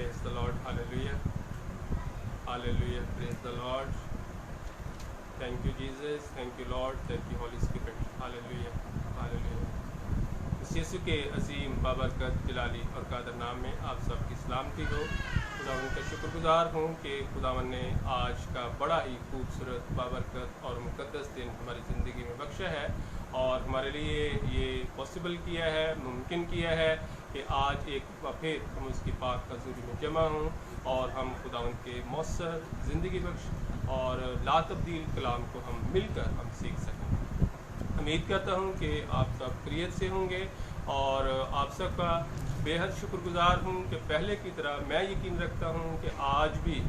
Praise the Lord. Hallelujah. Hallelujah. Praise the Lord. Thank you, Jesus. Thank you, Lord. Thank you, Holy Spirit. Hallelujah. Hallelujah. इस यीशु के अजीम बाबरकत जलाली और कादर नाम में आप सबकी सलामती हो। खुदावन का शुक्रगुजार हूँ कि खुदावन ने आज का बड़ा ही खूबसूरत बाबरकत और मुक़द्दस दिन हमारी ज़िंदगी में बख्शा है और हमारे लिए ये पॉसिबल किया है, मुमकिन किया है कि आज एक बार फिर हम उसकी पाक हज़ूरी में जमा हों और हम खुदावन के मौसर ज़िंदगी बख्श और ला तब्दील कलाम को हम मिलकर हम सीख सकें। उम्मीद करता हूँ कि आप सब खैरियत से होंगे और आप सबका बेहद शुक्रगुजार हूँ कि पहले की तरह मैं यकीन रखता हूँ कि आज भी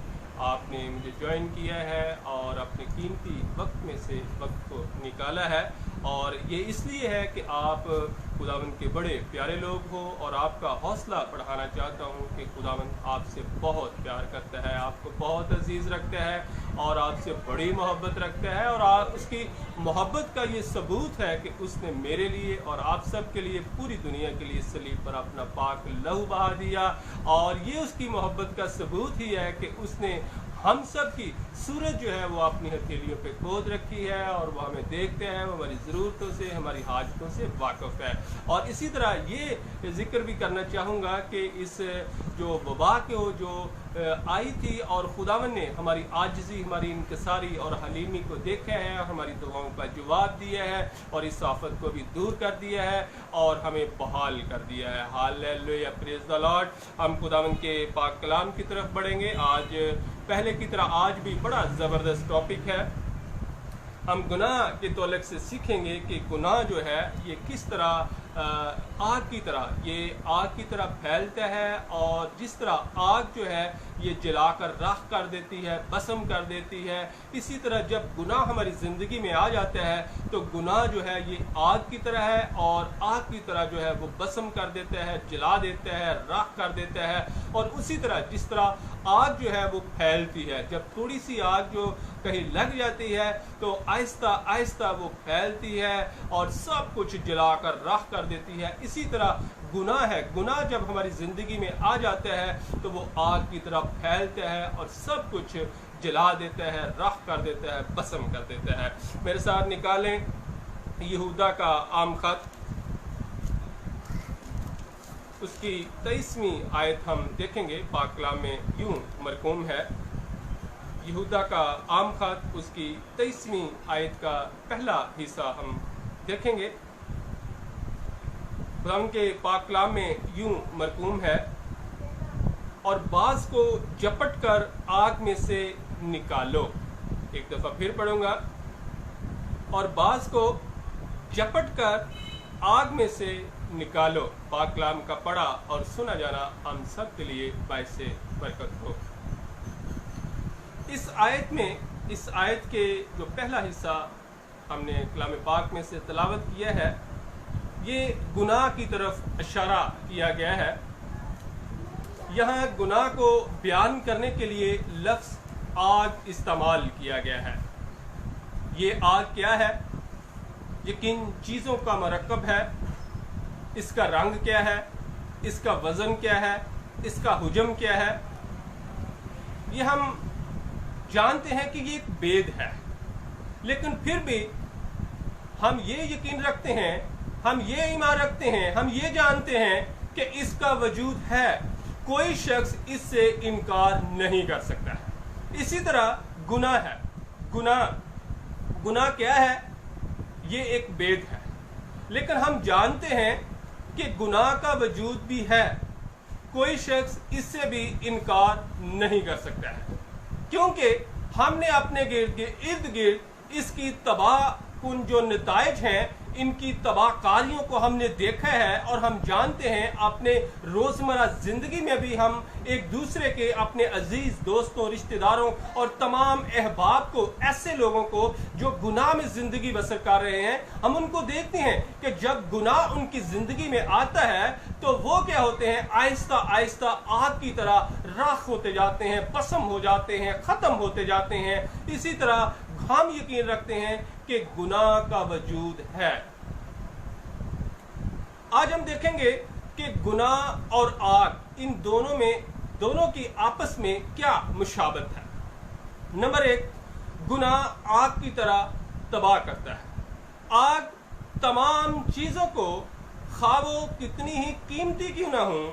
आपने मुझे ज्वाइन किया है और अपने कीमती वक्त में से वक्त को निकाला है और ये इसलिए है कि आप खुदावन के बड़े प्यारे लोग हो और आपका हौसला बढ़ाना चाहता हूँ कि खुदावन आपसे बहुत प्यार करता है, आपको बहुत अजीज़ रखता है और आपसे बड़ी मोहब्बत रखता है और उसकी मोहब्बत का ये सबूत है कि उसने मेरे लिए और आप सब के लिए पूरी दुनिया के लिए सलीब पर अपना पाक लहू बहा दिया और ये उसकी मोहब्बत का सबूत ही है कि उसने हम सब की सूरत जो है वो अपनी हथेलियों पे खोद रखी है और वो हमें देखते हैं, वो हमारी ज़रूरतों से हमारी हाजतों से वाकिफ़ है। और इसी तरह ये जिक्र भी करना चाहूँगा कि इस जो वबा के जो आई थी और खुदावन ने हमारी आजिज़ी, हमारी इंकसारी और हलीमी को देखा है और हमारी दुआओं का जवाब दिया है और इस आफत को भी दूर कर दिया है और हमें बहाल कर दिया है। Hallelujah, praise the Lord. हम खुदावन के पाक कलाम की तरफ बढ़ेंगे। आज पहले की तरह आज भी बड़ा ज़बरदस्त टॉपिक है। हम गुनाह के तौलक से सीखेंगे कि गुनाह जो है ये किस तरह आग की तरह फैलता है और जिस तरह आग जो है ये जलाकर राख कर देती है, भस्म कर देती है। इसी तरह जब गुनाह हमारी ज़िंदगी में आ जाता है तो गुनाह जो है ये आग की तरह है और आग की तरह जो है वो भस्म कर देता है, जला देता है, राख कर देता है। और उसी तरह जिस तरह आग जो है वो फैलती है, जब थोड़ी सी आग जो कहीं लग जाती है तो आहिस्ता आहिस्ता वो फैलती है और सब कुछ जलाकर राख कर देती है। इसी तरह गुनाह है, गुनाह जब हमारी ज़िंदगी में आ जाता है तो वो आग की तरह फैलता है और सब कुछ जला देता है, राख कर देता है, भस्म कर देता है। मेरे साथ निकालें यहूदा का आम खत, उसकी 23वीं आयत हम देखेंगे। पाक कलाम में यूं मरकूम है, यहूदा का आम खत उसकी 23वीं आयत का पहला हिस्सा हम देखेंगे। खुदावंद के पाक कलाम में यूं मरकूम है, और बाज को झपट कर आग में से निकालो। एक दफा फिर पढ़ूंगा, और बाज को झपट कर आग में से निकालो। पाक कलाम का पढ़ा और सुना जाना हम सब के लिए बाइस से बरकत हो। इस आयत के जो पहला हिस्सा हमने कलाम पाक में से तलावत किया है, ये गुनाह की तरफ इशारा किया गया है। यहाँ गुनाह को बयान करने के लिए लफ्ज़ आग इस्तेमाल किया गया है। ये आग क्या है? ये किन चीज़ों का मरकब है? इसका रंग क्या है? इसका वज़न क्या है? इसका हुजम क्या है? ये हम जानते हैं कि ये एक भेद है, लेकिन फिर भी हम ये यकीन रखते हैं, हम ये ईमान रखते हैं, हम ये जानते हैं कि इसका वजूद है। कोई शख्स इससे इनकार नहीं कर सकता है। इसी तरह गुनाह है। गुनाह क्या है? ये एक भेद है, लेकिन हम जानते हैं कि गुनाह का वजूद भी है। कोई शख्स इससे भी इनकार नहीं कर सकता है, क्योंकि हमने अपने इर्द गिर्द इसकी तबाह कुन जो नताइज हैं, इनकी तबाहकारियों को हमने देखा है और हम जानते हैं अपने रोज़मर्रा ज़िंदगी में भी हम एक दूसरे के अपने अजीज़ दोस्तों, रिश्तेदारों और तमाम अहबाब को, ऐसे लोगों को जो गुनाह में ज़िंदगी बसर कर रहे हैं, हम उनको देखते हैं कि जब गुनाह उनकी ज़िंदगी में आता है तो वो क्या होते हैं? आहिस्ता आहिस्ता आग की तरह राख होते जाते हैं, भस्म हो जाते हैं, ख़त्म होते जाते हैं। इसी तरह हम यकीन रखते हैं कि गुनाह का वजूद है। आज हम देखेंगे कि गुनाह और आग, इन दोनों में दोनों की आपस में क्या मुशाबत है? नंबर 1, गुनाह आग की तरह तबाह करता है। आग तमाम चीजों को, खा वो कितनी ही कीमती क्यों ना हो,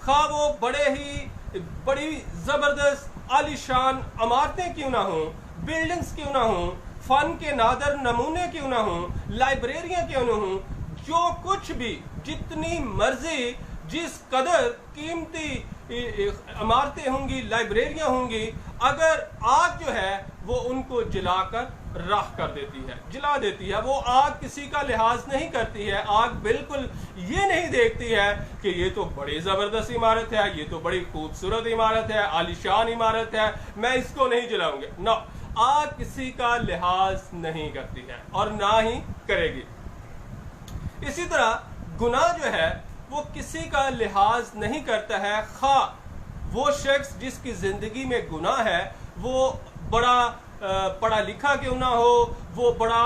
खा वो बड़ी जबरदस्त आलीशान इमारतें क्यों ना हो, बिल्डिंग्स क्यों ना हो, फन के नादर नमूने क्यों ना हो, लाइब्रेरियां क्यों ना हो, जो कुछ भी, जितनी मर्जी, जिस कदर कीमती इमारतें होंगी, लाइब्रेरियां होंगी, अगर आग जो है वो उनको जलाकर राख कर देती है, जला देती है। वो आग किसी का लिहाज नहीं करती है। आग बिल्कुल ये नहीं देखती है कि ये तो बड़ी जबरदस्त इमारत है, ये तो बड़ी खूबसूरत इमारत है, आलीशान इमारत है, मैं इसको नहीं जलाऊंगी। नो, आग किसी का लिहाज नहीं करती है और ना ही करेगी। इसी तरह गुनाह जो है वो किसी का लिहाज नहीं करता है। खा वो शख्स जिसकी जिंदगी में गुनाह है वो बड़ा पढ़ा लिखा क्यों ना हो, वो बड़ा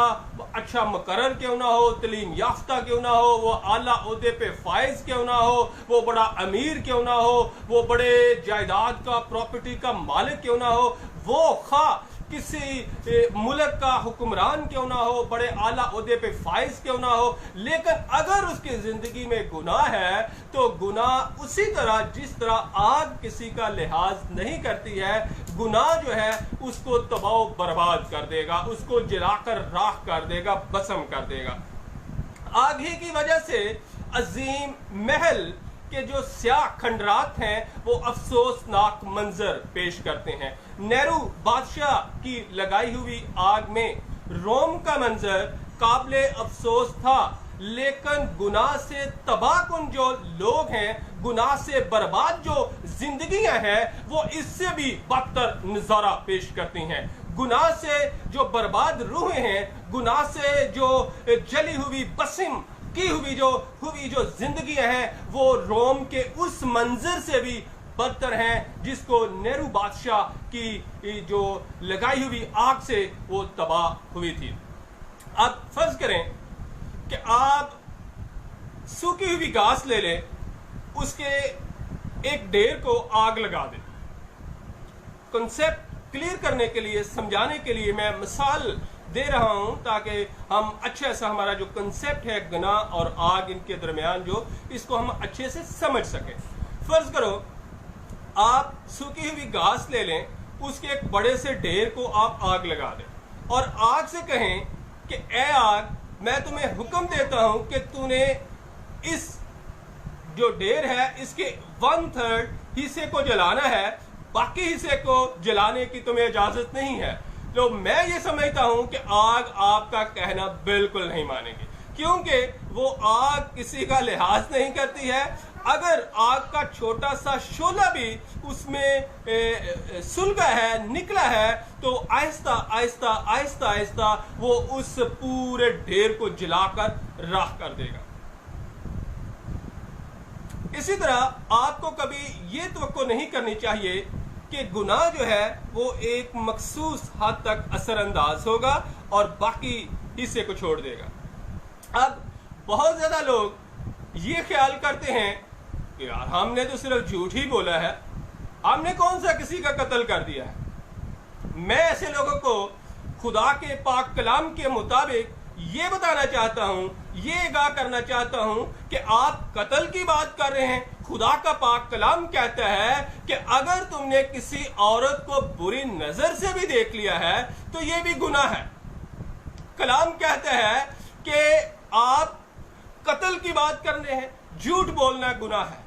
अच्छा मुकर्रर क्यों ना हो, तलीम याफ्ता क्यों ना हो, वो आला ओहदे पे फाइज क्यों ना हो, वो बड़ा अमीर क्यों ना हो, वो बड़े जायदाद का, प्रॉपर्टी का मालिक क्यों ना हो, वो खा किसी मुल्क का हुक्मरान क्यों ना हो, बड़े आला ओहदे पे फाइज क्यों ना हो, लेकिन अगर उसकी जिंदगी में गुनाह है तो गुनाह उसी तरह जिस तरह आग किसी का लिहाज नहीं करती है, गुनाह जो है उसको तबाह बर्बाद कर देगा, उसको जलाकर राख कर देगा, भस्म कर देगा। आग ही की वजह से अजीम महल के जो स्याह खंडरात हैं वो अफसोसनाक मंजर पेश करते हैं। नेहरू बादशाह की लगाई हुई आग में रोम का मंजर काबिले अफसोस था, लेकिन गुनाह से तबाहकुन जो लोग हैं, गुनाह से बर्बाद जो जिंदगियां हैं, वो इससे भी बदतर नजारा पेश करती हैं। गुनाह से जो बर्बाद रूहें हैं, गुनाह से जो जली हुई बसिम की हुई जो जिंदगियां हैं, वो रोम के उस मंजर से भी बदतर हैं जिसको नेहरू बादशाह की जो लगाई हुई आग से वो तबाह हुई थी। अब फर्ज करें कि आप सूखी हुई घास ले लें, उसके एक ढेर को आग लगा दें। कॉन्सेप्ट क्लियर करने के लिए, समझाने के लिए मैं मिसाल दे रहा हूं ताकि हम अच्छे से हमारा जो कंसेप्ट है गुनाह और आग इनके दरमियान जो, इसको हम अच्छे से समझ सकें। फर्ज करो आप सूखी हुई घास ले लें, उसके एक बड़े से ढेर को आप आग लगा दें और आग से कहें कि ए आग, मैं तुम्हें हुक्म देता हूं कि तूने इस जो ढेर है इसके 1/3 हिस्से को जलाना है, बाकी हिस्से को जलाने की तुम्हें इजाजत नहीं है। तो मैं ये समझता हूं कि आग आपका कहना बिल्कुल नहीं मानेगी, क्योंकि वो आग किसी का लिहाज नहीं करती है। अगर आग का छोटा सा शोला भी उसमें सुलगा है, निकला है, तो आहिस्ता आहिस्ता आहिस्ता आहिस्ता वो उस पूरे ढेर को जलाकर राख कर देगा। इसी तरह आपको कभी ये तवक्को नहीं करनी चाहिए कि गुनाह जो है वो एक मखसूस हद तक असरअंदाज होगा और बाकी हिस्से को छोड़ देगा। अब बहुत ज्यादा लोग ये ख्याल करते हैं कि यार हमने तो सिर्फ झूठ ही बोला है, हमने कौन सा किसी का कत्ल कर दिया है। मैं ऐसे लोगों को खुदा के पाक कलाम के मुताबिक ये बताना चाहता हूं, ये आगाह करना चाहता हूं कि आप कत्ल की बात कर रहे हैं। खुदा का पाक कलाम कहता है कि अगर तुमने किसी औरत को बुरी नजर से भी देख लिया है तो ये भी गुनाह है। कलाम कहता है कि आप कत्ल की बात कर रहे हैं, झूठ बोलना गुनाह है,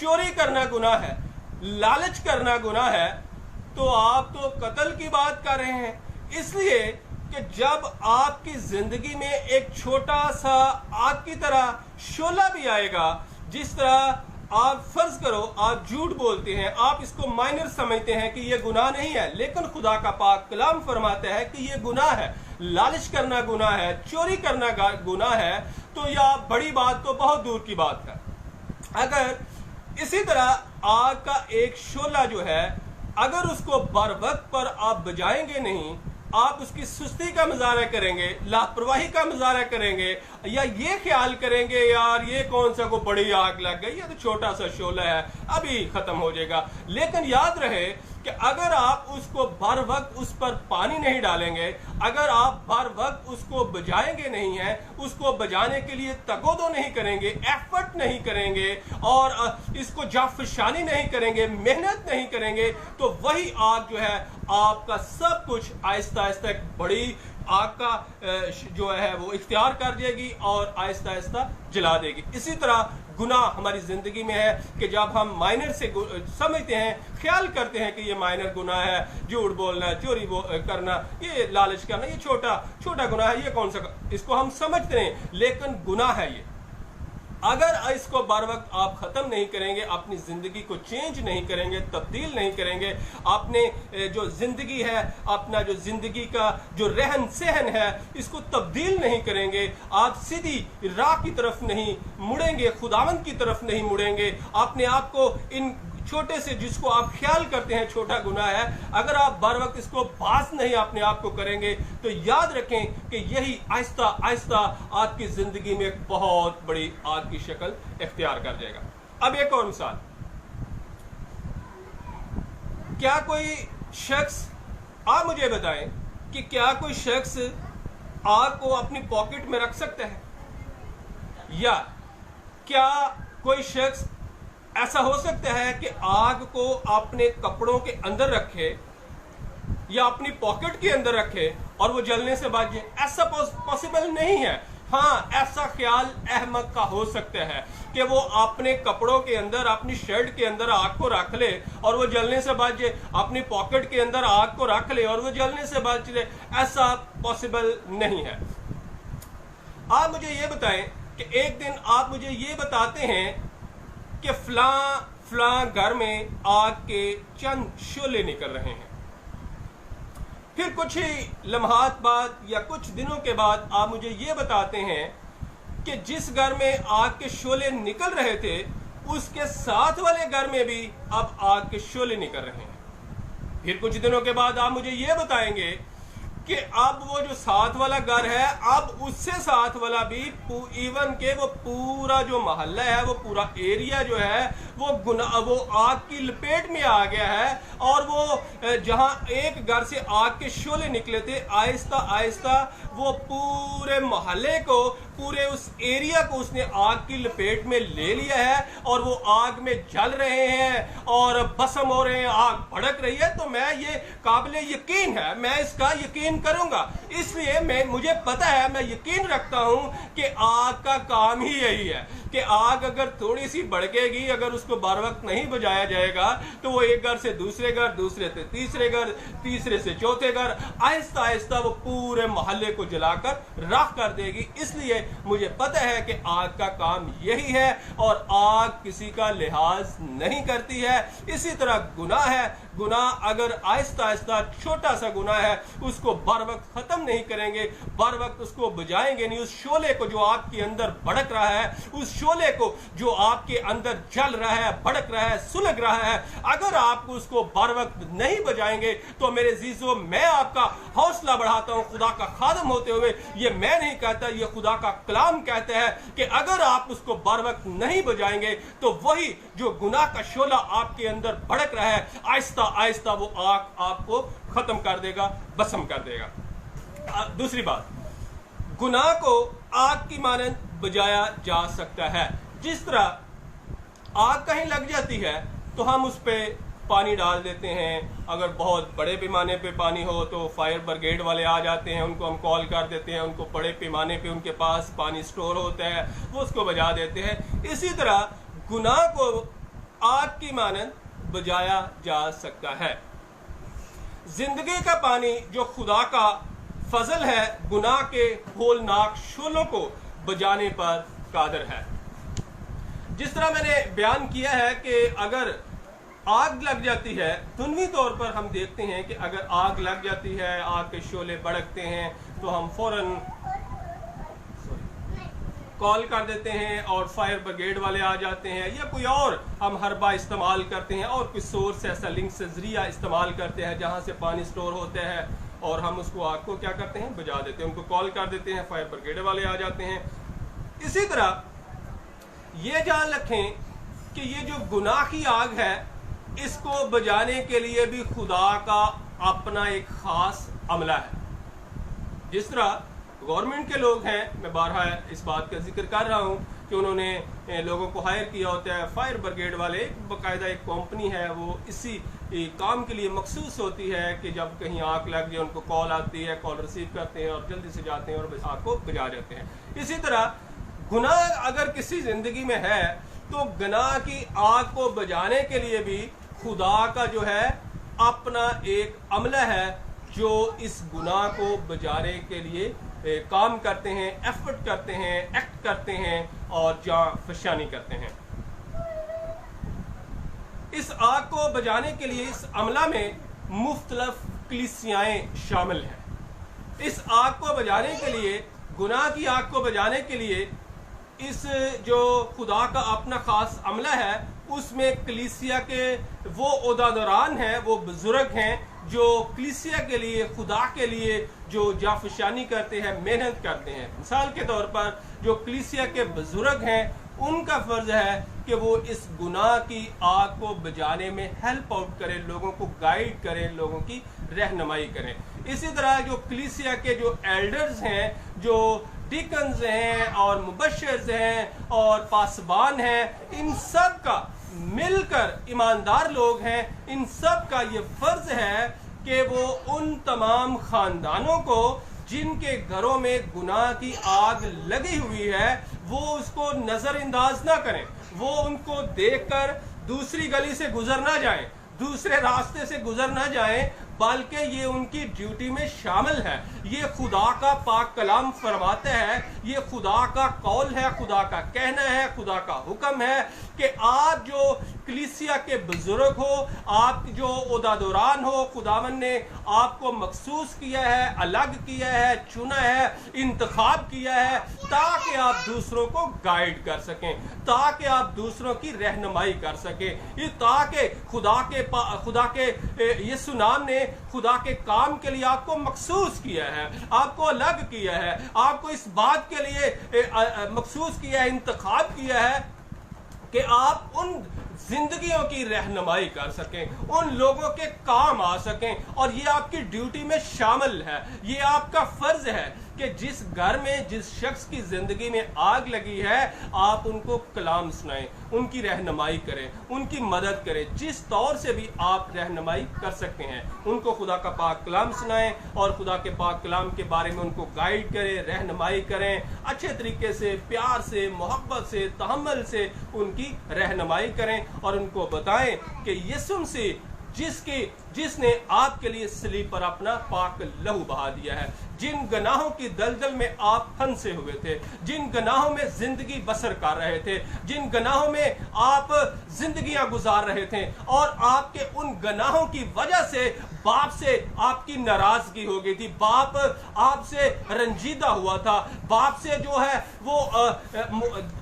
चोरी करना गुनाह है, लालच करना गुनाह है, तो आप तो कत्ल की बात कर रहे हैं। इसलिए कि जब आपकी जिंदगी में एक छोटा सा आग की तरह शोला भी आएगा, जिस तरह आप फर्ज करो आप झूठ बोलते हैं, आप इसको माइनर समझते हैं कि यह गुनाह नहीं है, लेकिन खुदा का पाक कलाम फरमाता है कि यह गुनाह है। लालच करना गुनाह है, चोरी करना गुनाह है, तो यह बड़ी बात तो बहुत दूर की बात है। अगर इसी तरह आग का एक शोला जो है, अगर उसको बर वक्त पर आप बुझाएंगे नहीं, आप उसकी सुस्ती का मुजाहरा करेंगे, लापरवाही का मुजाहरा करेंगे, या ये ख्याल करेंगे यार ये कौन सा को बड़ी आग लग गई, ये तो छोटा सा शोला है अभी खत्म हो जाएगा। लेकिन याद रहे कि अगर आप उसको बर वक्त उस पर पानी नहीं डालेंगे, अगर आप बर वक्त उसको बजाएंगे नहीं है, उसको बजाने के लिए तगोदो नहीं करेंगे, एफर्ट नहीं करेंगे और इसको जाफशानी नहीं करेंगे, मेहनत नहीं करेंगे, तो वही आग जो है आपका सब कुछ आहिस्ता आहिस्ता एक बड़ी आग का जो है वो इख्तियार कर जाएगी और आहिस्ता आहिस्ता जला देगी। इसी तरह गुनाह हमारी जिंदगी में है कि जब हम माइनर से समझते हैं, ख्याल करते हैं कि ये माइनर गुनाह है, झूठ बोलना, चोरी करना, ये लालच करना, ये छोटा गुनाह है, ये कौन सा, इसको हम समझते हैं, लेकिन गुनाह है ये। अगर इसको बर वक्त आप खत्म नहीं करेंगे, अपनी जिंदगी को चेंज नहीं करेंगे, तब्दील नहीं करेंगे, अपने जो जिंदगी है, अपना जो जिंदगी का जो रहन सहन है, इसको तब्दील नहीं करेंगे, आप सीधी राह की तरफ नहीं मुड़ेंगे, खुदावंद की तरफ नहीं मुड़ेंगे, अपने आप को इन छोटे से जिसको आप ख्याल करते हैं छोटा गुनाह है, अगर आप बर वक्त इसको बास नहीं अपने आप को करेंगे, तो याद रखें कि यही आहिस्ता आहिस्ता आपकी जिंदगी में एक बहुत बड़ी आग की शक्ल इख्तियार कर जाएगा। अब एक और मिसाल, क्या कोई शख्स, आप मुझे बताएं कि क्या कोई शख्स आग को अपनी पॉकेट में रख सकता है, या क्या कोई शख्स ऐसा हो सकता है कि आग को अपने कपड़ों के अंदर रखे या अपनी पॉकेट के अंदर रखे और वो जलने से बच जाए? ऐसा पॉसिबल नहीं है। हाँ, ऐसा ख्याल अहमक का हो सकता है कि वो अपने कपड़ों के अंदर, अपनी शर्ट के अंदर आग को रख ले और वो जलने से बच जाए, अपनी पॉकेट के अंदर आग को रख ले और वो जलने से बच जाए। ऐसा पॉसिबल नहीं है। आप मुझे ये बताएं कि एक दिन आप मुझे ये बताते हैं कि फलां घर में आग के चंद शोले निकल रहे हैं, फिर कुछ ही लम्हात बाद या कुछ दिनों के बाद आप मुझे ये बताते हैं कि जिस घर में आग के शोले निकल रहे थे उसके साथ वाले घर में भी अब आग के शोले निकल रहे हैं। फिर कुछ दिनों के बाद आप मुझे ये बताएंगे कि अब वो जो साथ वाला घर है, अब उससे साथ वाला भी इवन के वो पूरा जो मोहल्ला है, वो पूरा एरिया जो है वो आग की लपेट में आ गया है, और वो जहां एक घर से आग के शोले निकले थे, आहिस्ता आहिस्ता वो पूरे मोहल्ले को, पूरे उस एरिया को उसने आग की लपेट में ले लिया है और वो आग में जल रहे हैं और भस्म हो रहे हैं, आग भड़क रही है। तो मैं ये काबिल यकीन है, मैं इसका यकीन करूंगा, इसलिए मुझे पता है, मैं यकीन रखता हूं कि आग का काम ही यही है कि आग अगर थोड़ी सी भड़केगी, अगर उसको बर वक्त नहीं बुझाया जाएगा तो वो एक घर से दूसरे घर, दूसरे से तीसरे घर, तीसरे से चौथे घर, आहिस्ता आहिस्ता वो पूरे मोहल्ले को जलाकर राख कर देगी। इसलिए मुझे पता है कि आग का काम यही है और आग किसी का लिहाज नहीं करती है। इसी तरह गुनाह है, गुनाह अगर आहिस्ता आहिस्ता छोटा सा गुनाह है, उसको बर वक्त खत्म नहीं करेंगे, बर वक्त उसको बुझाएंगे नहीं, उस शोले को जो आपके अंदर भड़क रहा है, उस शोले को जो आपके अंदर जल रहा है, भड़क रहा है, सुलग रहा है, अगर आप उसको बर वक्त नहीं बजाएंगे तो मेरे जीजो, मैं आपका हौसला बढ़ाता हूं खुदा का खादम होते हुए, ये मैं नहीं कहता, ये खुदा का कलाम कहता है कि अगर आप उसको बर वक्त नहीं बजाएंगे तो वही जो गुनाह का शोला आपके अंदर भड़क रहा है, आहिस्ता आहिस्ता वो आग आपको खत्म कर देगा, भस्म कर देगा। दूसरी बात, गुनाह को आग की मानंद बुझाया जा सकता है। जिस तरह आग कहीं लग जाती है तो हम उस पे पानी डाल देते हैं, अगर बहुत बड़े पैमाने पे पानी हो तो फायर ब्रिगेड वाले आ जाते हैं, उनको हम कॉल कर देते हैं, उनको बड़े पैमाने पे उनके पास पानी स्टोर होता है, वो उसको बुझा देते हैं। इसी तरह गुनाह को आग की मानंद बुझाया जा सकता है। जिंदगी का पानी जो खुदा का फजल है, गुनाह के होलनाक शोलों को बुझाने पर कादिर है। जिस तरह मैंने बयान किया है कि अगर आग लग जाती है, दुनवी तौर पर हम देखते हैं कि अगर आग लग जाती है, आग के शोले भड़कते हैं, तो हम फौरन कॉल कर देते हैं और फायर ब्रिगेड वाले आ जाते हैं, या कोई और हम हरबा इस्तेमाल करते हैं और कोई सोर्स ऐसा लिंक से जरिया इस्तेमाल करते हैं जहां से पानी स्टोर होता है, और हम उसको आग को क्या करते हैं, बुझा देते हैं, उनको कॉल कर देते हैं, फायर ब्रिगेड वाले आ जाते हैं। اسی طرح یہ جان رکھیں کہ یہ جو گناہ کی آگ ہے اس کو بجانے کے لیے بھی خدا کا اپنا ایک خاص عملہ ہے. جس طرح گورنمنٹ کے لوگ ہیں، میں بارہا اس بات کا ذکر کر رہا ہوں کہ انہوں نے لوگوں کو ہائر کیا ہوتا ہے، فائر بریگیڈ والے باقاعدہ ایک کمپنی ہے، وہ اسی کام کے لیے مخصوص ہوتی ہے کہ جب کہیں آگ لگ جائے ان کو کال آتی ہے، کال ریسیو کرتے ہیں اور جلدی سے جاتے ہیں اور آگ کو بجھا جاتے ہیں. اسی طرح گناہ اگر کسی زندگی میں ہے تو گناہ کی آگ کو بجھانے کے لیے بھی خدا کا جو ہے اپنا ایک عملہ ہے جو اس گناہ کو بجانے کے لیے کام کرتے ہیں، ایفرٹ کرتے ہیں، ایکٹ کرتے ہیں اور جان فشانی کرتے ہیں. اس آگ کو بجانے کے لیے اس عملہ میں مختلف کلیسیائیں شامل ہیں. اس آگ کو بجانے کے لیے، گناہ کی آگ کو بجانے کے لیے اس جو خدا کا اپنا خاص عملہ ہے اس میں کلیسیا کے وہ عہدیداران ہیں، وہ بزرگ ہیں جو کلیسیا کے لیے، خدا کے لیے جو جافشانی کرتے ہیں، محنت کرتے ہیں. مثال کے طور پر جو کلیسیا کے بزرگ ہیں ان کا فرض ہے کہ وہ اس گناہ کی آگ کو بجانے میں ہیلپ آؤٹ کریں، لوگوں کو گائیڈ کریں، لوگوں کی رہنمائی کریں. اسی طرح جو کلیسیا کے جو ایلڈرز ہیں، جو ڈیکنز ہیں اور مبشرز ہیں اور پاسبان ہیں، ان سب کا مل کر، ایماندار لوگ ہیں، ان سب کا یہ فرض ہے کہ وہ ان تمام خاندانوں کو جن کے گھروں میں گناہ کی آگ لگی ہوئی ہے وہ اس کو نظر انداز نہ کریں، وہ ان کو دیکھ کر دوسری گلی سے گزر نہ جائیں، دوسرے راستے سے گزر نہ جائیں، بلکہ یہ ان کی ڈیوٹی میں شامل ہے. یہ خدا کا پاک کلام فرماتا ہے، یہ خدا کا قول ہے، خدا کا کہنا ہے، خدا کا حکم ہے کہ آپ جو کلیسیا کے بزرگ ہو، آپ جو عہدیداران ہو، خداوند نے آپ کو مخصوص کیا ہے، الگ کیا ہے، چنا ہے، انتخاب کیا ہے تاکہ آپ دوسروں کو گائیڈ کر سکیں، تاکہ آپ دوسروں کی رہنمائی کر سکیں، یہ تاکہ خدا کے یسوع نام نے خدا کے کام کے لیے آپ کو مخصوص کیا ہے، آپ کو الگ کیا ہے، آپ کو اس بات کے لیے مخصوص کیا ہے، انتخاب کیا ہے کہ آپ ان زندگیوں کی رہنمائی کر سکیں، ان لوگوں کے کام آ سکیں، اور یہ آپ کی ڈیوٹی میں شامل ہے. یہ آپ کا فرض ہے کہ جس گھر میں، جس شخص کی زندگی میں آگ لگی ہے آپ ان کو کلام سنائیں، ان کی رہنمائی کریں، ان کی مدد کریں، جس طور سے بھی آپ رہنمائی کر سکتے ہیں. ان کو خدا کا پاک کلام سنائیں اور خدا کے پاک کلام کے بارے میں ان کو گائیڈ کریں، رہنمائی کریں، اچھے طریقے سے، پیار سے، محبت سے، تحمل سے ان کی رہنمائی کریں اور ان کو بتائیں کہ یسوع مسیح جس نے آپ کے لیے صلیب پر اپنا پاک لہو بہا دیا ہے، جن گناہوں کی دلدل میں آپ پھنسے ہوئے تھے، جن گناہوں میں زندگی بسر کر رہے تھے، جن گناہوں میں آپ زندگیاں گزار رہے تھے اور آپ کے ان گناہوں کی وجہ سے باپ سے آپ کی ناراضگی ہو گئی تھی، باپ آپ سے رنجیدہ ہوا تھا، باپ سے جو ہے وہ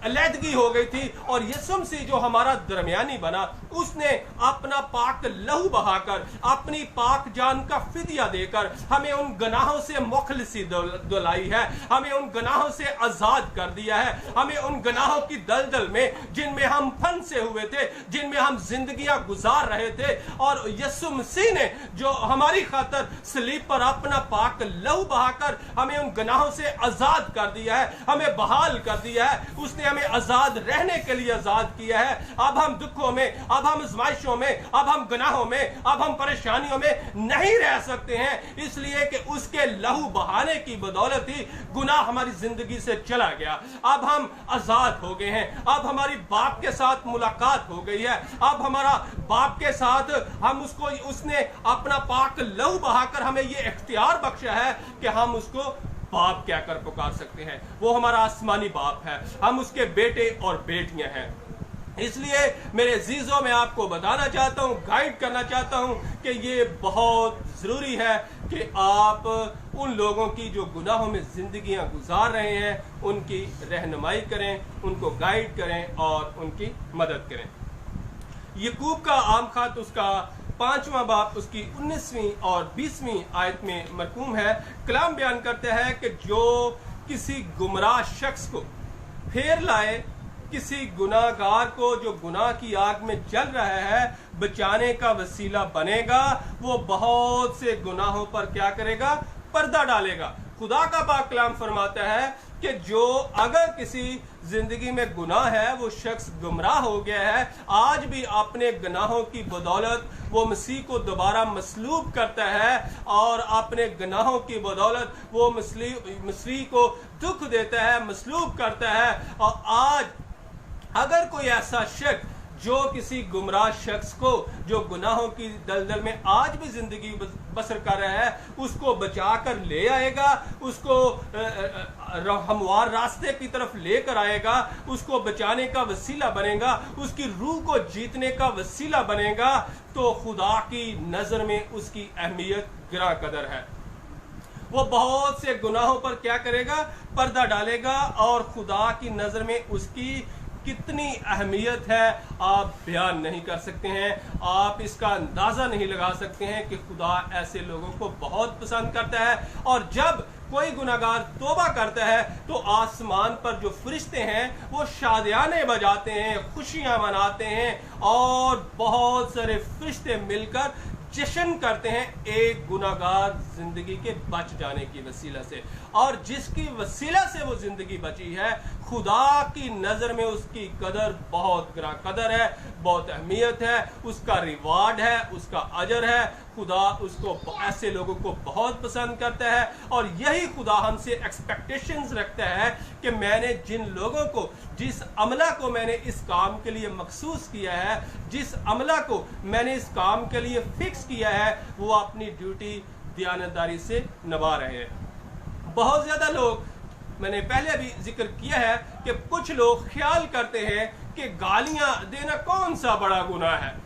علیحدگی ہو گئی تھی، اور یسوع مسیح جو ہمارا درمیانی بنا اس نے اپنا پاک لہو بہا کر، اپنی پاک جان کا فدیہ دے کر ہمیں ان گناہوں سے مخلصی دلائی ہے، ہمیں ان گناہوں سے آزاد کر دیا ہے، ہمیں ان گناہوں کی دلدل میں جن میں ہم پھنسے ہوئے تھے، جن میں ہم زندگیاں گزار رہے تھے، اور یسوع مسیح نے جو ہماری خاطر صلیب پر اپنا پاک لہو بہا کر ہمیں ان گناہوں سے آزاد کر دیا ہے، ہمیں بحال کر دیا ہے، اس نے ہمیں آزاد رہنے کے لیے آزاد کیا ہے. اب ہم دکھوں میں، اب ہم آزمائشوں میں، اب ہم گناہوں میں، اب ہم پریشانیوں میں نہیں رہ سکتے ہیں، اس لیے کہ اس کے لہو بہانے کی بدولت ہی گناہ ہماری زندگی سے چلا گیا. اب ہم آزاد ہو گئے ہیں، اب ہماری باپ کے ساتھ ملاقات ہو گئی ہے، اب ہمارا باپ کے ساتھ اس نے اپنا پاک لہو بہا کر ہمیں یہ اختیار بخشا ہے کہ ہم اس کو باپ کہہ کر پکار سکتے ہیں. وہ ہمارا آسمانی باپ ہے، ہم اس کے بیٹے اور بیٹیاں ہیں. اس لیے میرے عزیزوں میں آپ کو بتانا چاہتا ہوں، گائیڈ کرنا چاہتا ہوں کہ یہ بہت ضروری ہے کہ آپ ان لوگوں کی جو گناہوں میں زندگیاں گزار رہے ہیں ان کی رہنمائی کریں، ان کو گائیڈ کریں اور ان کی مدد کریں. یعقوب کا عام خط اس کا 5واں باب اس کی 19ویں اور 20ویں آیت میں مرقوم ہے. کلام بیان کرتا ہے کہ جو کسی گمراہ شخص کو फेर लाए, किसी गुनाहगार को जो गुनाह की आग में जल रहा है बचाने का वसीला बनेगा। वो बहुत से गुनाहों पर क्या करेगा? पर्दा डालेगा। खुदा का पाक कलाम फरमाता है कि जो अगर किसी जिंदगी में गुनाह है, वो शख्स गुमराह हो गया है, आज भी अपने गुनाहों की बदौलत वो मसीह को दोबारा मसलूब करता है और अपने गुनाहों की बदौलत वो मसीह को दुख देता है, मसलूब करता है। और आज अगर कोई ऐसा शख्स जो किसी गुमराह शख्स को जो गुनाहों की दलदल में आज भी जिंदगी बसर कर रहा है, उसको बचा कर ले आएगा, उसको हमवार रास्ते की तरफ लेकर आएगा, उसको बचाने का वसीला बनेगा, उसकी रूह को जीतने का वसीला बनेगा, तो खुदा की नजर में उसकी अहमियत गिरा कदर है। वो बहुत से गुनाहों पर क्या करेगा? पर्दा डालेगा, और खुदा की नजर में उसकी कितनी अहमियत है आप बयान नहीं कर सकते हैं। आप इसका अंदाजा नहीं लगा सकते हैं कि खुदा ऐसे लोगों को बहुत पसंद करता है। और जब कोई गुनाहगार तौबा करता है तो आसमान पर जो फरिश्ते हैं वो शादियाने बजाते हैं, खुशियां मनाते हैं, और बहुत सारे फरिश्ते मिलकर जश्न करते हैं एक गुनाहगार जिंदगी के बच जाने की वसीला से। और जिसकी वसीला से वो जिंदगी बची है, खुदा की नजर में उसकी कदर बहुत गिरा कदर है, बहुत अहमियत है, उसका रिवार्ड है, उसका अजर है। खुदा उसको ऐसे लोगों को बहुत पसंद करता है। और यही खुदा हमसे एक्सपेक्टेशंस रखता है कि मैंने जिन लोगों को, जिस अमला को मैंने इस काम के लिए मखसूस किया है, जिस अमला को मैंने इस काम के लिए फिक्स किया है, वो अपनी ड्यूटी दयानतदारी से निभा रहे हैं। बहुत ज्यादा लोग, मैंने पहले भी जिक्र किया है कि कुछ लोग ख्याल करते हैं कि गालियां देना कौन सा बड़ा गुनाह है।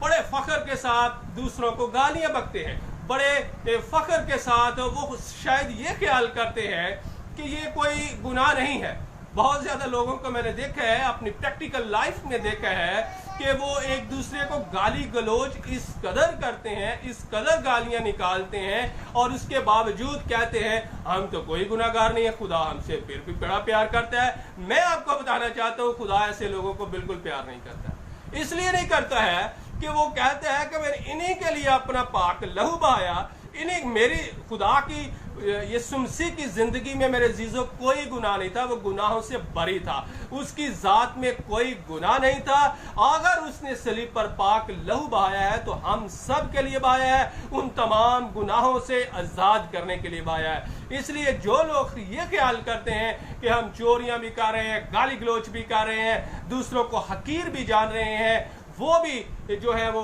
बड़े फख्र के साथ दूसरों को गालियां बकते हैं, बड़े फख्र के साथ वो शायद ये ख्याल करते हैं कि ये कोई गुनाह नहीं है। बहुत ज्यादा लोगों को मैंने देखा है, अपनी प्रैक्टिकल लाइफ में देखा है कि वो एक दूसरे को गाली गलौज इस कदर करते हैं, इस कदर गालियां निकालते हैं, और उसके बावजूद कहते हैं हम तो कोई गुनाहगार नहीं है, खुदा हमसे फिर भी बड़ा प्यार करता है। मैं आपको बताना चाहता हूँ, खुदा ऐसे लोगों को बिल्कुल प्यार नहीं करता। इसलिए नहीं करता है कि वो कहते हैं कि मैंने इन्हीं के लिए अपना पाक लहू बहाया, इन्हीं मेरी खुदा की यीशु मसीह की जिंदगी में मेरे जीजो कोई गुनाह नहीं था, वो गुनाहों से बरी था, उसकी जात में कोई गुनाह नहीं था। अगर उसने सलीब पर पाक लहू बहाया है तो हम सब के लिए बहाया है, उन तमाम गुनाहों से आजाद करने के लिए बहाया है। इसलिए जो लोग ये ख्याल करते हैं कि हम चोरियां भी कर रहे हैं, गाली गलौच भी कर रहे हैं, दूसरों को हकीर भी जान रहे हैं, वो भी जो है वो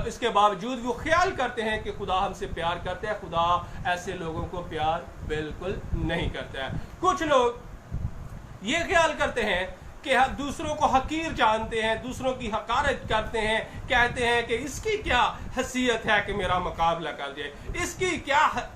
इसके बावजूद वो ख्याल करते हैं कि खुदा हमसे प्यार करता है। खुदा ऐसे लोगों को प्यार बिल्कुल नहीं करता है। कुछ लोग ये ख्याल करते हैं कि दूसरों को हकीर जानते हैं, दूसरों की हकारत करते हैं, कहते हैं कि इसकी क्या हैसियत है कि मेरा मुकाबला कर दे, इसकी क्या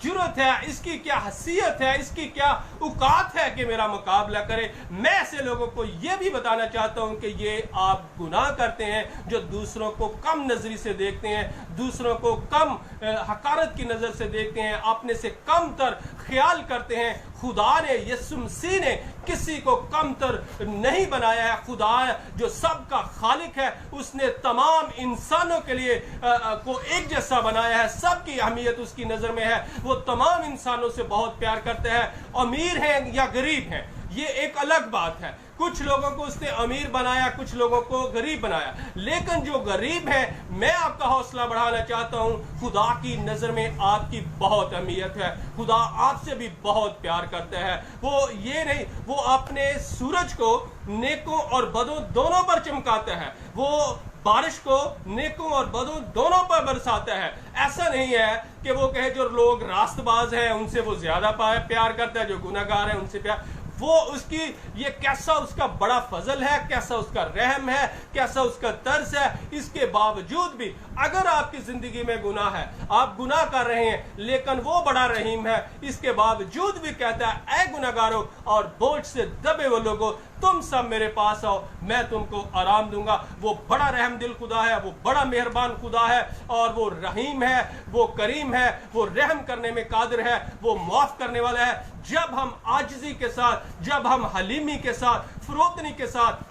जुर्रत है, इसकी क्या हैसियत है, इसकी क्या औकात है कि मेरा मुकाबला करे। मैं ऐसे लोगों को यह भी बताना चाहता हूं कि ये आप गुनाह करते हैं जो दूसरों को कम नजरी से देखते हैं, दूसरों को कम हकारत की नजर से देखते हैं, अपने से कम तर ख्याल करते हैं। खुदा ने, यीशु मसीह ने किसी को कम तर नहीं बनाया है। खुदा जो सबका खालिक है, उसने तमाम इंसानों के लिए को एक जैसा बनाया है, सबकी अहमियत उसकी नजर में है। वो तमाम इंसानों से बहुत प्यार करते हैं, अमीर हैं या गरीब हैं, ये एक अलग बात है। कुछ लोगों को उसने अमीर बनाया, कुछ लोगों को गरीब बनाया, लेकिन जो गरीब है, मैं आपका हौसला बढ़ाना चाहता हूं, खुदा की नजर में आपकी बहुत अहमियत है। खुदा आपसे भी बहुत प्यार करता है। वो ये नहीं, वो अपने सूरज को नेकों और बदों दोनों पर चमकाता है, वो बारिश को नेकों और बदों दोनों पर बरसाता है। ऐसा नहीं है कि वो कहे जो लोग रास्तबाज हैं उनसे वो ज्यादा प्यार करता है, जो गुनाहगार है उनसे प्यार। वो उसकी ये कैसा उसका बड़ा फजल है, कैसा उसका रहम है, कैसा उसका तर्स है। इसके बावजूद भी अगर आपकी जिंदगी में गुनाह है, आप गुनाह कर रहे हैं, लेकिन वो बड़ा रहीम है, इसके बावजूद भी कहता है ऐ गुनाहगारों और बोझ से दबे वो लोगों, तुम सब मेरे पास आओ, मैं तुमको आराम दूंगा। वो बड़ा रहम दिल खुदा है, वो बड़ा मेहरबान खुदा है, और वो रहीम है, वो करीम है, वो रहम करने में कादिर है, वो माफ करने वाला है। जब हम आजिज़ी के साथ, जब हम हलीमी के साथ, फरोतनी के साथ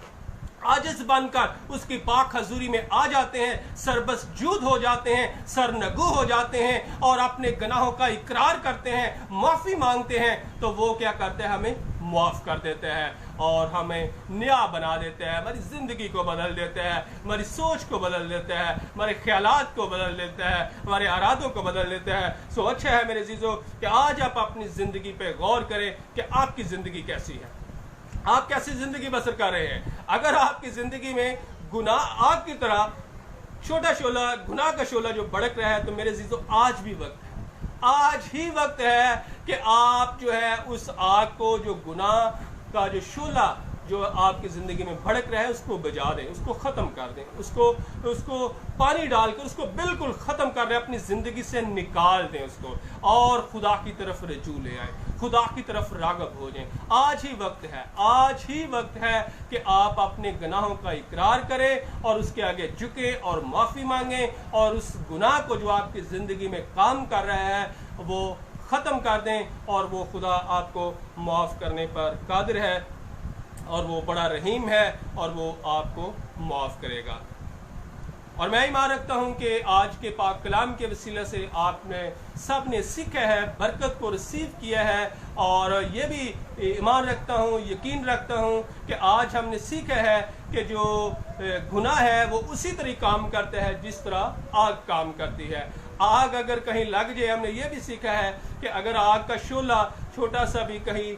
आजिज़ बनकर उसकी पाक हजूरी में आ जाते हैं, सरबसजूद हो जाते हैं, सरनगू हो जाते हैं और अपने गुनाहों का इकरार करते हैं, माफ़ी मांगते हैं, तो वो क्या करते हैं? हमें माफ़ कर देते हैं और हमें नया बना देते हैं, हमारी ज़िंदगी को बदल देते हैं, हमारी सोच को बदल देते हैं, हमारे ख्यालात को बदल देते हैं, हमारे इरादों को बदल देते हैं। सो अच्छा है मेरे अज़ीज़ों कि आज आप अपनी ज़िंदगी पे गौर करें कि आपकी ज़िंदगी कैसी है, आप कैसी ज़िंदगी बसर कर रहे हैं। अगर आपकी ज़िंदगी में गुनाह आग की तरह छोटा शोला, गुनाह का शोला जो भड़क रहा है, तो मेरे अज़ीज़ों आज भी वक्त है, आज ही वक्त है कि आप जो है उस आग को, जो गुनाह का जो शोला जो आपकी ज़िंदगी में भड़क रहा है, उसको बुझा दें, उसको ख़त्म कर दें, उसको पानी डालकर उसको बिल्कुल ख़त्म कर दें, अपनी ज़िंदगी से निकाल दें उसको, और खुदा की तरफ रजू ले आए, खुदा की तरफ राग़ब हो जाएं। आज ही वक्त है, आज ही वक्त है कि आप अपने गुनाहों का इकरार करें और उसके आगे झुकें और माफ़ी मांगें, और उस गुनाह को जो आपकी ज़िंदगी में काम कर रहा है वो ख़त्म कर दें, और वो खुदा आपको माफ़ करने पर कादिर है, और वो बड़ा रहीम है, और वो आपको माफ़ करेगा। और मैं ईमान रखता हूँ कि आज के पाक कलाम के वसीले से आपने सब ने सीखा है, बरकत को रिसीव किया है, और ये भी ईमान रखता हूँ, यकीन रखता हूँ कि आज हमने सीखा है कि जो गुनाह है वो उसी तरह काम करता है जिस तरह आग काम करती है। आग अगर कहीं लग जाए, हमने ये भी सीखा है कि अगर आग का शोला छोटा सा भी कहीं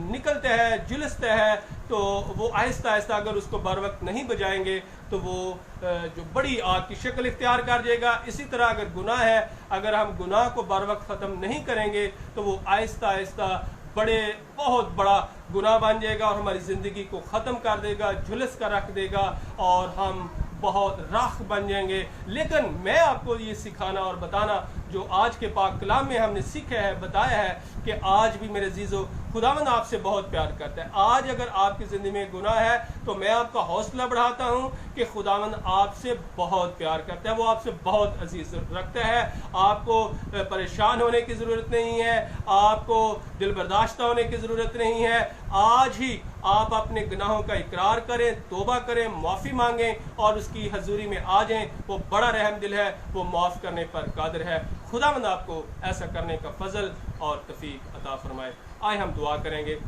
निकलता है, जुलसता है, तो वो आहिस्ता आहिस्ता अगर उसको बर वक्त नहीं बजाएंगे तो वो जो बड़ी आग की शक्ल इख्तियार कर जाएगा। इसी तरह अगर गुनाह है, अगर हम गुनाह को बर वक्त ख़त्म नहीं करेंगे तो वो आहिस्ता आहिस्ता बहुत बड़ा गुनाह बन जाएगा और हमारी ज़िंदगी को ख़त्म कर देगा, झुलस कर रख देगा, और हम बहुत राख बन जाएंगे। लेकिन मैं आपको ये सिखाना और बताना जो आज के पाक कलाम में हमने सीखा है, बताया है कि आज भी मेरे अज़ीज़ों खुदावंद आपसे बहुत प्यार करता है। आज अगर आपकी ज़िंदगी में गुनाह है तो मैं आपका हौसला बढ़ाता हूँ कि खुदावंद आपसे बहुत प्यार करता है, वो आपसे बहुत अजीज़ रखता है। आपको परेशान होने की ज़रूरत नहीं है, आपको दिल बर्दाश्त होने की ज़रूरत नहीं है। आज ही आप अपने गुनाहों का इकरार करें, तौबा करें, माफ़ी मांगें और उसकी हजूरी में आ जाएं। वो बड़ा रहम दिल है, वो माफ़ करने पर कादिर है। खुदावंद आपको ऐसा करने का फजल और तौफीक अता फरमाए। आए हम दुआ करेंगे,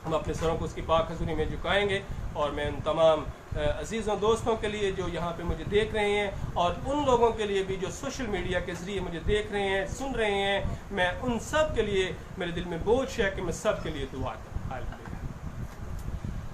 हम अपने सरों को उसकी पाक हजूरी में झुकाएंगे, और मैं उन तमाम अजीज़ों दोस्तों के लिए जो यहाँ पे मुझे देख रहे हैं, और उन लोगों के लिए भी जो सोशल मीडिया के ज़रिए मुझे देख रहे हैं, सुन रहे हैं, मैं उन सब के लिए, मेरे दिल में बोझ है कि मैं सब के लिए दुआ करूँ।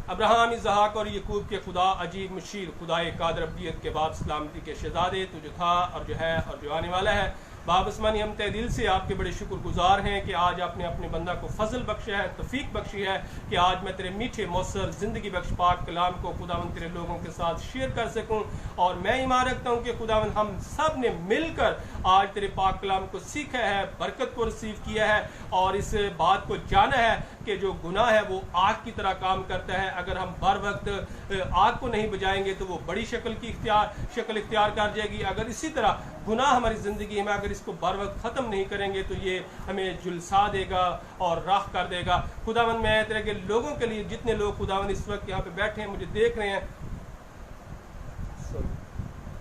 अब्राहम, इसहाक और यकूब के खुदा, अजीब मुशीर, खुदाए कादर अब्दियत के बाप, सलामती के शहजादे, तू जो था और जो है और जो आने वाला है, बाप आसमानी, हम तहे दिल से आपके बड़े शुक्रगुजार हैं कि आज आपने अपने बंदा को फजल बख्शा है, तौफीक बख्शी है कि आज मैं तेरे मीठे मौसर ज़िंदगी बख्श पाक कलाम को खुदावंद तेरे लोगों के साथ शेयर कर सकूं। और मैं ईमान रखता हूँ कि खुदावंद हम सब ने मिलकर आज तेरे पाक कलाम को सीखा है, बरकत को रिसीव किया है, और इस बात को जाना है कि जो गुनाह है वो आग की तरह काम करता है। अगर हम बर वक्त आग को नहीं बजाएंगे तो वो बड़ी शक्ल इख्तियार कर जाएगी। अगर इसी तरह गुनाह हमारी ज़िंदगी में, अगर इसको बर वक्त ख़त्म नहीं करेंगे तो ये हमें झुलसा देगा और राख कर देगा। खुदावंद, मैं तेरे के लोगों के लिए, जितने लोग खुदावंद इस वक्त यहाँ पे बैठे हैं, मुझे देख रहे हैं,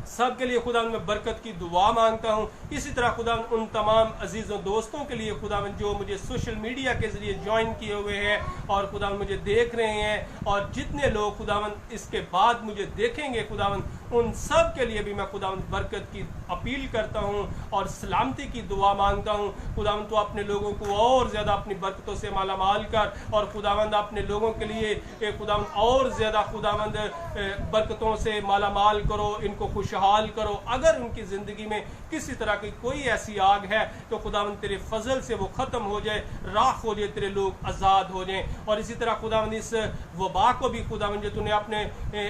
सब के लिए खुदावंद मैं बरकत की दुआ मांगता हूँ। इसी तरह खुदावंद उन तमाम अजीज़ों दोस्तों के लिए खुदावंद जो मुझे सोशल मीडिया के ज़रिए ज्वाइन किए हुए हैं और खुदावंद मुझे देख रहे हैं, और जितने लोग खुदावंद इसके बाद मुझे देखेंगे, खुदावंद उन सब के लिए भी मैं खुदावंद बरकत की अपील करता हूँ और सलामती की दुआ मांगता हूँ। खुदावंद तो अपने लोगों को और ज़्यादा अपनी बरकतों से माला माल कर, और खुदावंद अपने लोगों के लिए खुदावंद और ज़्यादा खुदावंद बरकतों से माला माल करो, इनको खुश खुशहाल करो। अगर उनकी ज़िंदगी में किसी तरह की कोई ऐसी आग है तो खुदावंद तेरे फजल से वो ख़त्म हो जाए, राख हो जाए, तेरे लोग आज़ाद हो जाएं। और इसी तरह खुदावंद इस वबा को भी खुदावंद जो तूने अपने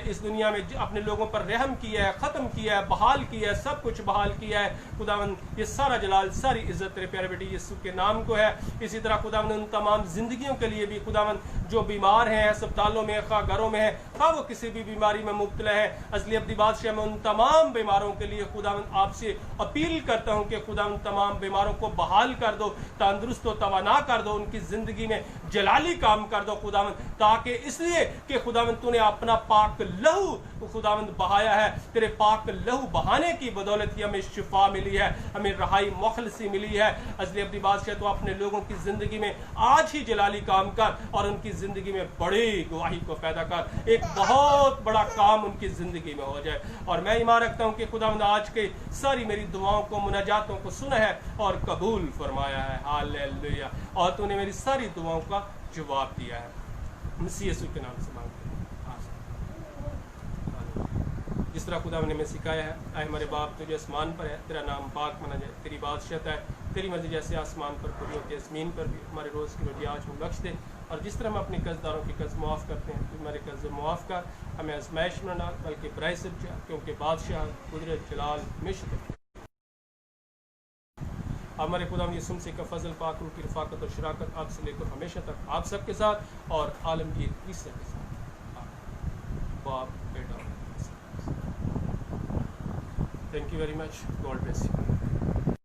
इस दुनिया में अपने लोगों पर रहम किया है, ख़त्म किया है, बहाल किया है, सब कुछ बहाल किया है खुदावंद, ये सारा जलाल सारी इज्जत तेरे प्यारे बेटे यीशु के नाम को है। इसी तरह खुदावंद उन तमाम जिंदगियों के लिए भी खुदावंद जो बीमार हैं, अस्पतालों में, खा घरों में है, खा वो किसी भी बीमारी में मुब्तला है, असली अब्दी बादशाह में उन तमाम बीमारों के लिए खुदावंद आपसे अपील करता हूँ कि खुदावंद तमाम बीमारों को बहाल कर दो, तंदुरुस्त व तवाना कर दो, उनकी जिंदगी में जलाली काम कर दो खुदावंद, ताकि इसलिए कि खुदावंद तूने अपना पाक लहू खुदावंद बहाया है, तेरे पाक लहू बहाने की बदौलत ही हमें शिफा मिली है, हमें रहाई मुखलसी मिली है। असली अब्दी बादशाह तो अपने लोगों की जिंदगी में आज ही जलाली काम कर और उनकी जिंदगी में बड़ी गवाही को पैदा कर, एक बहुत बड़ा काम उनकी जिंदगी में हो जाए। और मैं ईमान रखता हूँ कि खुदावंद आज के सारी मेरी दुआओं को, मुनाजातों को सुना है और कबूल फरमाया है। हालेलुया। और तूने मेरी सारी दुआओं का जवाब दिया है, मसीह यीशु के नाम से मांगते हैं। जिस तरह खुदा ने हमें सिखाया है, आए हमारे बाप तुझे आसमान पर है, तेरा नाम पाक माना जाए, तेरी बादशाहत है, तेरी मर्जी जैसे आसमान पर पूरी होती है ज़मीन पर भी। हमारे रोज़ की रोटी आज हमें बख्श दे, और जिस तरह हम अपने कर्जदारों के कर्ज मुआफ़ करते हैं, तू हमारे कर्ज मुआफ़ कर, हमें आजमाइश में न डाल बल्कि बुराई से बचा, क्योंकि बादशाह कुदरत जलाल हमेशा हमारे खुदा यीशु मसीह का फजल, पाक रूह की रफ़ाकत और शराकत आपसे लेकर हमेशा तक आप सबके साथ और आलमगीर ईसा के साथ, बाप बेटा। Thank you very much, God bless you.